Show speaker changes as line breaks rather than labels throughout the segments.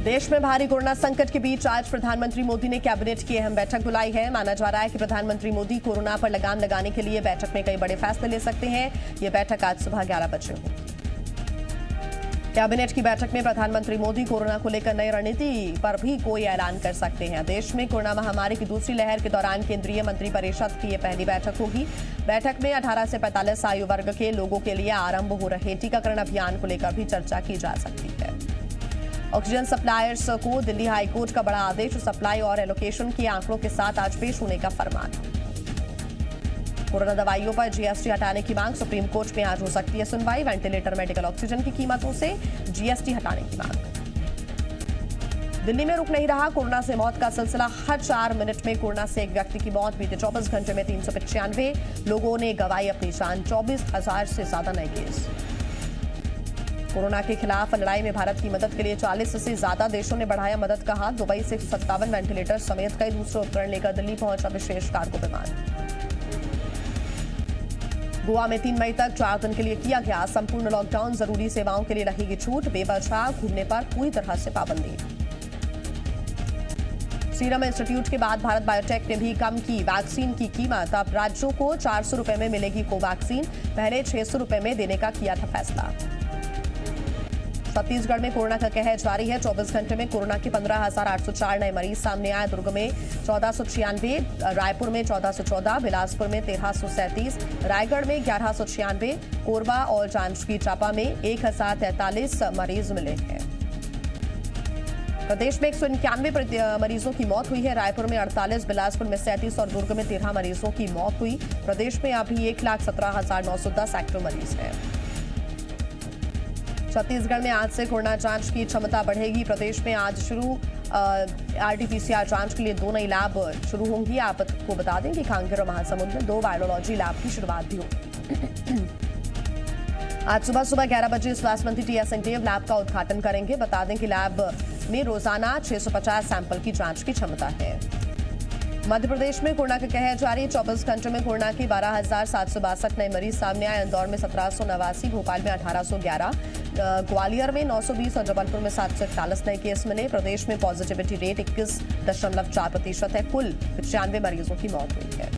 देश में भारी कोरोना संकट के बीच आज प्रधानमंत्री मोदी ने कैबिनेट की अहम बैठक बुलाई है। माना जा रहा है कि प्रधानमंत्री मोदी कोरोना पर लगाम लगाने के लिए बैठक में कई बड़े फैसले ले सकते हैं। ये बैठक आज सुबह 11 बजे होगी। कैबिनेट की बैठक में प्रधानमंत्री मोदी कोरोना को लेकर नई रणनीति पर भी कोई ऐलान कर सकते हैं। देश में कोरोना महामारी की दूसरी लहर के दौरान केंद्रीय मंत्रिपरिषद की यह पहली बैठक होगी। बैठक में 18 से 45 आयु वर्ग के लोगों के लिए आरंभ हो रहे टीकाकरण अभियान को लेकर भी चर्चा की जा सकती है। ऑक्सीजन सप्लायर्स को दिल्ली हाईकोर्ट का बड़ा आदेश, सप्लाई और एलोकेशन के आंकड़ों के साथ आज पेश होने का फरमान। कोरोना दवाइयों पर जीएसटी हटाने की मांग, सुप्रीम कोर्ट में आज हो सकती है सुनवाई। वेंटिलेटर, मेडिकल ऑक्सीजन की कीमतों से जीएसटी हटाने की मांग। दिल्ली में रुक नहीं रहा कोरोना से मौत का सिलसिला। हर 4 मिनट में कोरोना से एक व्यक्ति की मौत। बीते 24 घंटे में 395 लोगों ने गंवाई अपनी जान। 24,000 से ज्यादा नए केस। कोरोना के खिलाफ लड़ाई में भारत की मदद के लिए 40 से ज्यादा देशों ने बढ़ाया मदद का हाथ। दुबई से 157 वेंटिलेटर समेत कई दूसरे उपकरण लेकर दिल्ली पहुंचा विशेष कार्गो विमान। गोवा में 3 मई तक 4 दिन के लिए किया गया संपूर्ण लॉकडाउन। जरूरी सेवाओं के लिए रहेगी छूट। बेवजह घूमने पर पूरी तरह से पाबंदी। सीरम इंस्टीट्यूट के बाद भारत बायोटेक ने भी कम की वैक्सीन की कीमत। अब राज्यों को 400 रुपए में मिलेगी कोवैक्सीन, पहले 600 रुपए में देने का किया था फैसला। छत्तीसगढ़ में कोरोना का कहर जारी है। 24 घंटे में कोरोना के 15,804 नए मरीज सामने आए। दुर्ग में 1496, रायपुर में 1414, बिलासपुर में 1337, रायगढ़ में 1196, कोरबा और जांजगीर चांपा में 1043 मरीज मिले हैं। प्रदेश में 191 मरीजों की मौत हुई है। रायपुर में 48, बिलासपुर में 37 और दुर्ग में 13 मरीजों की मौत हुई। प्रदेश में अभी 1,17,910 एक्टिव मरीज हैं। छत्तीसगढ़ में आज से कोरोना जांच की क्षमता बढ़ेगी। प्रदेश में आज शुरू आरटीपीसीआर जांच के लिए 2 नई लैब शुरू होंगी। आपको बता दें कि कांकेर और महासमुंद में 2 वायरोलॉजी लैब की शुरुआत भी होगी। आज सुबह 11 बजे स्वास्थ्य मंत्री टी.एस. सिंहदेव लैब का उद्घाटन करेंगे। बता दें कि लैब में रोजाना 650 सैंपल की जांच की क्षमता है। मध्य प्रदेश में कोरोना का कहर जारी। 24 घंटे में कोरोना के 12,762 नए मरीज सामने आए। इंदौर में 1789, भोपाल में 1811, ग्वालियर में 920 और जबलपुर में 741 नए केस मिले। प्रदेश में पॉजिटिविटी रेट 21.4% है। कुल 95 मरीजों की मौत हुई है।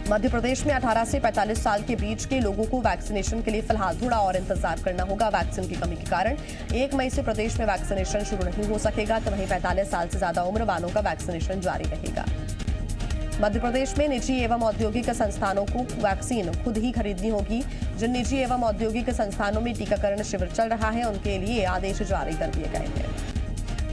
मध्य प्रदेश में 18 से 45 साल के बीच के लोगों को वैक्सीनेशन के लिए फिलहाल थोड़ा और इंतजार करना होगा। वैक्सीन की कमी के कारण 1 मई से प्रदेश में वैक्सीनेशन शुरू नहीं हो सकेगा, तो वहीं 45 साल से ज्यादा उम्र वालों का वैक्सीनेशन जारी रहेगा। मध्य प्रदेश में निजी एवं औद्योगिक संस्थानों को वैक्सीन खुद ही खरीदनी होगी। जिन निजी एवं औद्योगिक संस्थानों में टीकाकरण शिविर चल रहा है, उनके लिए आदेश जारी कर दिए गए हैं।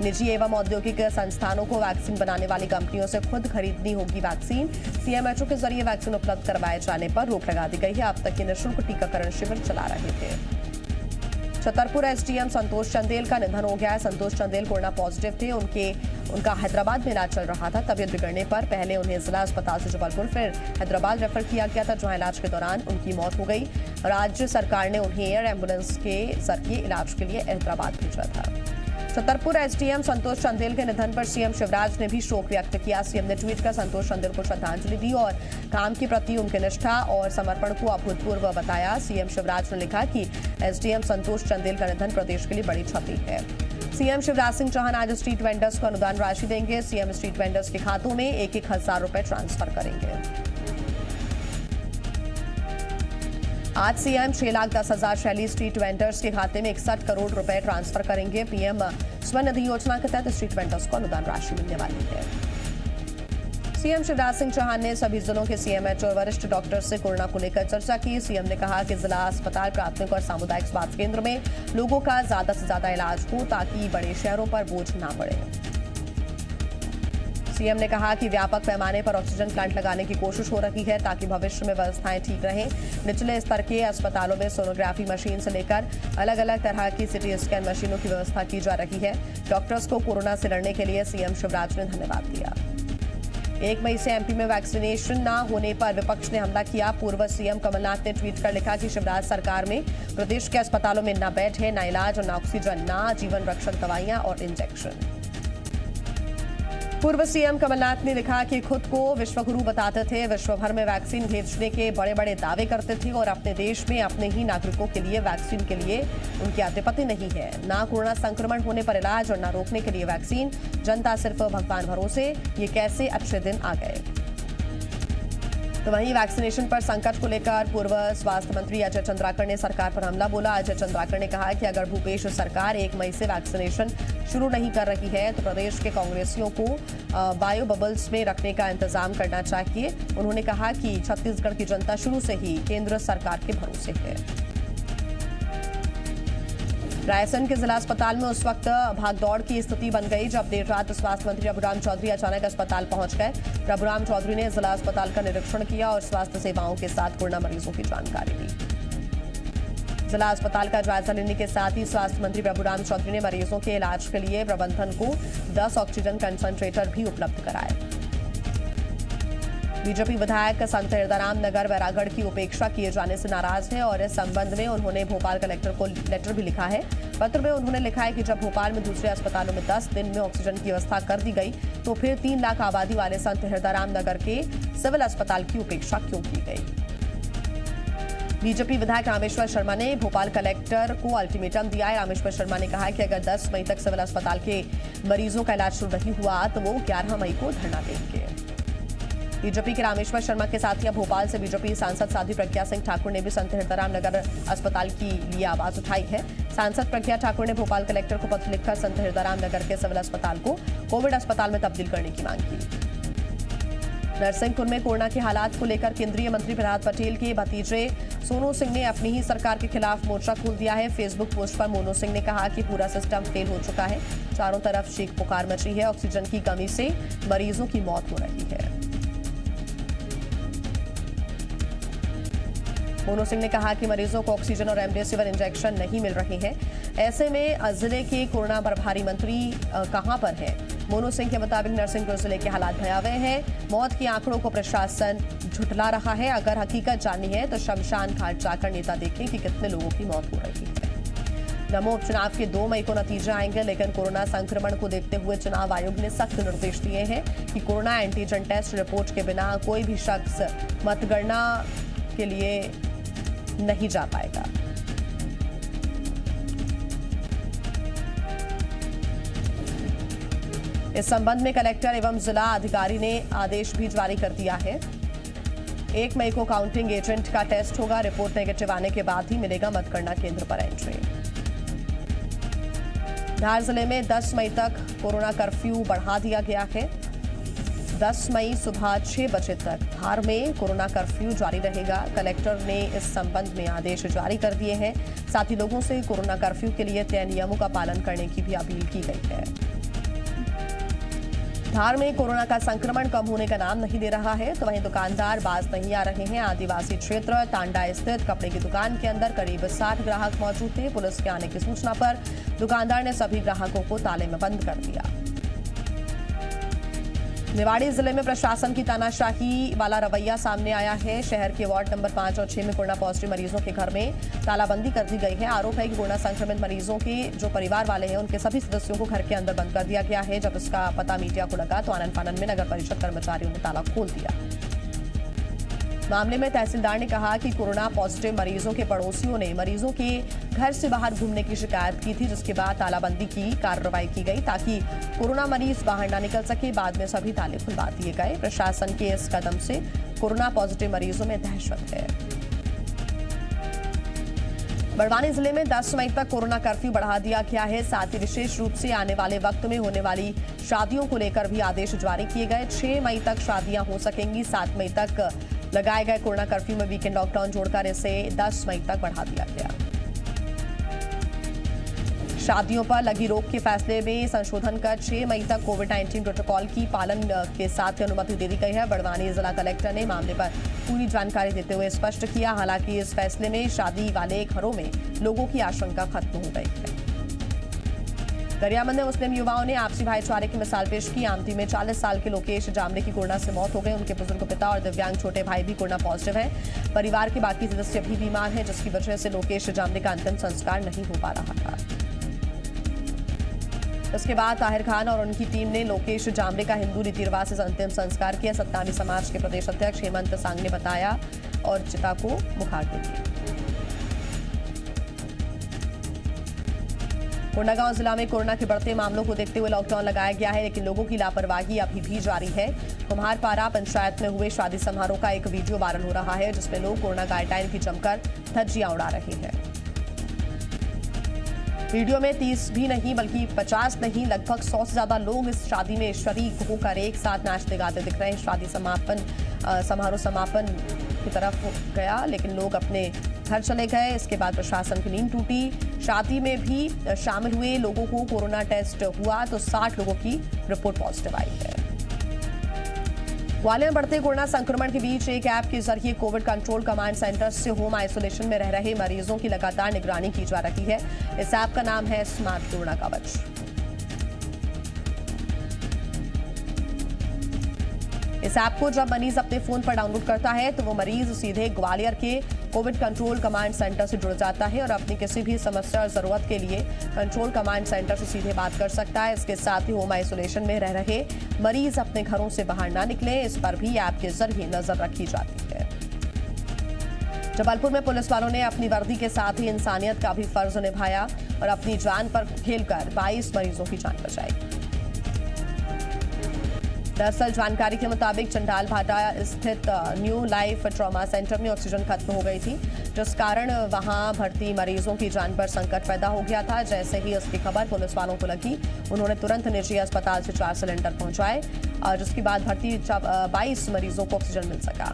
निजी एवं औद्योगिक संस्थानों को वैक्सीन बनाने वाली कंपनियों से खुद खरीदनी होगी वैक्सीन। सीएमएचओ के जरिए वैक्सीन उपलब्ध करवाए जाने पर रोक लगा दी गई है। अब तक ये निःशुल्क टीकाकरण शिविर चला रहे थे। छतरपुर एसडीएम संतोष चंदेल का निधन हो गया है। संतोष चंदेल कोरोना पॉजिटिव थे। उनका हैदराबाद में इलाज चल रहा था। तबीयत बिगड़ने पर पहले उन्हें जिला अस्पताल से जबलपुर, फिर हैदराबाद रेफर किया गया था, जहां इलाज के दौरान उनकी मौत हो गई। राज्य सरकार ने उन्हें एयर एम्बुलेंस के जरिए इलाज के लिए हैदराबाद भेजा था। छतरपुर एसडीएम संतोष चंदेल के निधन पर सीएम शिवराज ने भी शोक व्यक्त किया। सीएम ने ट्वीट कर संतोष चंदेल को श्रद्धांजलि दी और काम के प्रति उनकी निष्ठा और समर्पण को अभूतपूर्व बताया। सीएम शिवराज ने लिखा कि एसडीएम संतोष चंदेल का निधन प्रदेश के लिए बड़ी क्षति है। सीएम शिवराज सिंह चौहान आज स्ट्रीट वेंडर्स को अनुदान राशि देंगे। सीएम स्ट्रीट वेंडर्स के खातों में 1,000 रुपए ट्रांसफर करेंगे। आज सीएम 6,10,000 शैली स्ट्रीट वेंडर्स के खाते में 61 करोड़ रुपए ट्रांसफर करेंगे। पीएम स्वनिधि योजना के तहत स्ट्रीट वेंडर्स को अनुदान राशि मिलने वाली है। सीएम शिवराज सिंह चौहान ने सभी जिलों के सीएमएच और वरिष्ठ डॉक्टर्स से कोरोना को लेकर चर्चा की। सीएम ने कहा कि जिला अस्पताल, प्राथमिक और सामुदायिक स्वास्थ्य केंद्र में लोगों का ज्यादा से ज्यादा इलाज हो, ताकि बड़े शहरों पर बोझ न पड़े। सीएम ने कहा कि व्यापक पैमाने पर ऑक्सीजन प्लांट लगाने की कोशिश हो रही है, ताकि भविष्य में व्यवस्थाएं ठीक रहें। निचले स्तर के अस्पतालों में सोनोग्राफी मशीन से लेकर अलग अलग तरह की सिटी स्कैन मशीनों की व्यवस्था की जा रही है। डॉक्टर्स को कोरोना से लड़ने के लिए सीएम शिवराज ने धन्यवाद दिया। 1 मई से एमपी में वैक्सीनेशन न होने पर विपक्ष ने हमला किया। पूर्व सीएम कमलनाथ ने ट्वीट कर लिखा कि शिवराज सरकार में प्रदेश के अस्पतालों में न बेड है, न इलाज और न ऑक्सीजन, न जीवन रक्षक दवाइयां और इंजेक्शन। पूर्व सीएम कमलनाथ ने लिखा कि खुद को विश्वगुरु बताते थे, विश्व भर में वैक्सीन भेजने के बड़े बड़े दावे करते थे और अपने देश में अपने ही नागरिकों के लिए वैक्सीन के लिए उनकी आधिपत्य नहीं है। ना कोरोना संक्रमण होने पर इलाज और ना रोकने के लिए वैक्सीन, जनता सिर्फ भगवान भरोसे। ये कैसे अच्छे दिन आ गए। तो वहीं वैक्सीनेशन पर संकट को लेकर पूर्व स्वास्थ्य मंत्री अजय चंद्राकर ने सरकार पर हमला बोला। अजय चंद्राकर ने कहा कि अगर भूपेश सरकार 1 मई से वैक्सीनेशन शुरू नहीं कर रही है तो प्रदेश के कांग्रेसियों को बायो बबल्स में रखने का इंतजाम करना चाहिए। उन्होंने कहा कि छत्तीसगढ़ की जनता शुरू से ही केंद्र सरकार के भरोसे है। रायसेन के जिला अस्पताल में उस वक्त भागदौड़ की स्थिति बन गई जब देर रात स्वास्थ्य मंत्री प्रभुराम चौधरी अचानक अस्पताल पहुंच गए। प्रभुराम चौधरी ने जिला अस्पताल का निरीक्षण किया और स्वास्थ्य सेवाओं के साथ कोरोना मरीजों की जानकारी ली। जिला अस्पताल का जायजा लेने के साथ ही स्वास्थ्य मंत्री प्रभुराम चौधरी ने मरीजों के इलाज के लिए प्रबंधन को 10 ऑक्सीजन कंसंट्रेटर भी उपलब्ध कराए। बीजेपी विधायक संत हिरदाराम नगर बैरागढ़ की उपेक्षा किए जाने से नाराज हैं और इस संबंध में उन्होंने भोपाल कलेक्टर को लेटर भी लिखा है। पत्र में उन्होंने लिखा है कि जब भोपाल में दूसरे अस्पतालों में 10 दिन में ऑक्सीजन की व्यवस्था कर दी गई तो फिर 3 लाख आबादी वाले संत हिरदाराम नगर के सिविल अस्पताल की उपेक्षा क्यों की गई। बीजेपी विधायक रामेश्वर शर्मा ने भोपाल कलेक्टर को अल्टीमेटम दिया है। रामेश्वर शर्मा ने कहा कि अगर 10 मई तक सिविल अस्पताल के मरीजों का इलाज शुरू नहीं हुआ तो वो 11 मई को धरना देंगे। बीजेपी के रामेश्वर शर्मा के साथ ही भोपाल से बीजेपी सांसद साध्वी प्रज्ञा सिंह ठाकुर ने भी संत हिरदाराम नगर अस्पताल की लिए आवाज उठाई है। सांसद प्रज्ञा ठाकुर ने भोपाल कलेक्टर को पत्र लिखकर संत हिरदाराम नगर के सिविल अस्पताल को कोविड अस्पताल में तब्दील करने की मांग की। नरसिंहपुर में कोरोना के हालात को लेकर केंद्रीय मंत्री प्रहलाद पटेल के भतीजे सोनू सिंह ने अपनी ही सरकार के खिलाफ मोर्चा खोल दिया है। फेसबुक पोस्ट पर मोनू सिंह ने कहा कि पूरा सिस्टम फेल हो चुका है, चारों तरफ चीख पुकार मची है, ऑक्सीजन की कमी से मरीजों की मौत हो रही है। मोनू सिंह ने कहा कि मरीजों को ऑक्सीजन और रेमडेसिविर इंजेक्शन नहीं मिल रहे हैं। ऐसे में जिले के कोरोना प्रभारी मंत्री कहां पर हैं? मोनू सिंह के मुताबिक नरसिंहपुर जिले के हालात भयावह हैं। मौत के आंकड़ों को प्रशासन झुठला रहा है। अगर हकीकत जाननी है तो शमशान घाट जाकर नेता देखें कि कितने लोगों की मौत हो रही है। नमो उपचुनाव के 2 मई को नतीजे आएंगे, लेकिन कोरोना संक्रमण को देखते हुए चुनाव आयोग ने सख्त निर्देश दिए हैं कि कोरोना एंटीजन टेस्ट रिपोर्ट के बिना कोई भी शख्स मतगणना के लिए नहीं जा पाएगा। इस संबंध में कलेक्टर एवं जिला अधिकारी ने आदेश भी जारी कर दिया है। 1 मई को काउंटिंग एजेंट का टेस्ट होगा। रिपोर्ट नेगेटिव आने के बाद ही मिलेगा मतगणना केंद्र पर एंट्री। धार जिले में 10 मई तक कोरोना कर्फ्यू बढ़ा दिया गया है। 10 मई सुबह 6 बजे तक धार में कोरोना कर्फ्यू जारी रहेगा। कलेक्टर ने इस संबंध में आदेश जारी कर दिए हैं। साथ ही लोगों से कोरोना कर्फ्यू के लिए तय नियमों का पालन करने की भी अपील की गई है। धार में कोरोना का संक्रमण कम होने का नाम नहीं दे रहा है, तो वहीं दुकानदार बाज नहीं आ रहे हैं। आदिवासी क्षेत्र टांडा स्थित कपड़े की दुकान के अंदर करीब 60 ग्राहक मौजूद थे। पुलिस के आने की सूचना पर दुकानदार ने सभी ग्राहकों को ताले में बंद कर दिया। निवाड़ी जिले में प्रशासन की तानाशाही वाला रवैया सामने आया है। शहर के वार्ड नंबर 5 और 6 में कोरोना पॉजिटिव मरीजों के घर में तालाबंदी कर दी गई है। आरोप है कि कोरोना संक्रमित मरीजों के जो परिवार वाले हैं उनके सभी सदस्यों को घर के अंदर बंद कर दिया गया है। जब इसका पता मीडिया को लगा तो आनन फानन में नगर परिषद कर्मचारियों ने ताला खोल दिया। मामले में तहसीलदार ने कहा कि कोरोना पॉजिटिव मरीजों के पड़ोसियों ने मरीजों के घर से बाहर घूमने की शिकायत की थी, जिसके बाद तालाबंदी की कार्रवाई की गई ताकि कोरोना मरीज बाहर ना निकल सके। बाद में सभी ताले खुलवा दिए गए। प्रशासन के इस कदम से कोरोना पॉजिटिव मरीजों में दहशत है। बड़वानी जिले में 10 मई तक कोरोना कर्फ्यू बढ़ा दिया गया है। साथ ही विशेष रूप से आने वाले वक्त में होने वाली शादियों को लेकर भी आदेश जारी किए गए। 6 मई तक शादियां हो सकेंगी। 7 मई तक लगाए गए कोरोना कर्फ्यू में वीकेंड लॉकडाउन जोड़कर इसे 10 मई तक बढ़ा दिया गया। शादियों पर लगी रोक के फैसले में संशोधन कर 6 मई तक कोविड-19 प्रोटोकॉल की पालन के साथ अनुमति दे दी गई है। बड़वानी जिला कलेक्टर ने मामले पर पूरी जानकारी देते हुए स्पष्ट किया। हालांकि इस फैसले में शादी वाले घरों में लोगों की आशंका खत्म हो गई है। गरियाबंद में मुस्लिम युवाओं ने आपसी भाईचारे की मिसाल पेश की। आमती में 40 साल के लोकेश जामले की कोरोना से मौत हो गई। उनके बुजुर्ग पिता और दिव्यांग छोटे भाई भी कोरोना पॉजिटिव हैं। परिवार के बाकी सदस्य भी बीमार हैं, जिसकी वजह से लोकेश जामले का अंतिम संस्कार नहीं हो पा रहा था। इसके बाद ताहिर खान और उनकी टीम ने लोकेश जामरे का हिंदू रीति रिवाज से अंतिम संस्कार किया। सत्तानी समाज के प्रदेश अध्यक्ष हेमंत सांग ने बताया और चिता को मुखाग्नि दी। कोंडागांव जिला में कोरोना के बढ़ते मामलों को देखते हुए लॉकडाउन लगाया गया है, लेकिन लोगों की लापरवाही अभी भी जारी है। कुम्हारपारा पंचायत में हुए शादी समारोह का एक वीडियो वायरल हो रहा है, जिसमें लोग कोरोना गाइडलाइन की जमकर धज्जियां उड़ा रहे हैं। वीडियो में 30 भी नहीं बल्कि 50 नहीं, लगभग 100 से ज्यादा लोग इस शादी में शरीक होकर एक साथ नाचते गाते दिख रहे हैं। शादी समारोह समापन की तरफ गया, लेकिन लोग अपने घर चले गए। इसके बाद प्रशासन की नींद टूटी। शादी में भी शामिल हुए लोगों को कोरोना टेस्ट हुआ तो 60 लोगों की रिपोर्ट पॉजिटिव आई है। ग्वालियर में बढ़ते कोरोना संक्रमण के बीच एक ऐप के जरिए कोविड कंट्रोल कमांड सेंटर से होम आइसोलेशन में रह रहे मरीजों की लगातार निगरानी की जा रही है। इस ऐप का नाम है स्मार्ट कोरोना कवच। इस ऐप को जब मरीज अपने फोन पर डाउनलोड करता है तो वो मरीज सीधे ग्वालियर के कोविड कंट्रोल कमांड सेंटर से जुड़ जाता है और अपनी किसी भी समस्या और जरूरत के लिए कंट्रोल कमांड सेंटर से सीधे बात कर सकता है। इसके साथ ही होम आइसोलेशन में रह रहे मरीज अपने घरों से बाहर ना निकले, इस पर भी ऐप के जरिए नजर रखी जाती है। जबलपुर में पुलिस वालों ने अपनी वर्दी के साथ ही इंसानियत का भी फर्ज निभाया और अपनी जान पर खेलकर 22 मरीजों की जान बचाई। दरअसल जानकारी के मुताबिक चंडाल भाटा स्थित न्यू लाइफ ट्रॉमा सेंटर में ऑक्सीजन खत्म हो गई थी, जिस कारण वहां भर्ती मरीजों की जान पर संकट पैदा हो गया था। जैसे ही इसकी खबर पुलिस वालों को लगी, उन्होंने तुरंत निजी अस्पताल से 4 सिलेंडर पहुंचाए, जिसके बाद भर्ती 22 मरीजों को ऑक्सीजन मिल सका।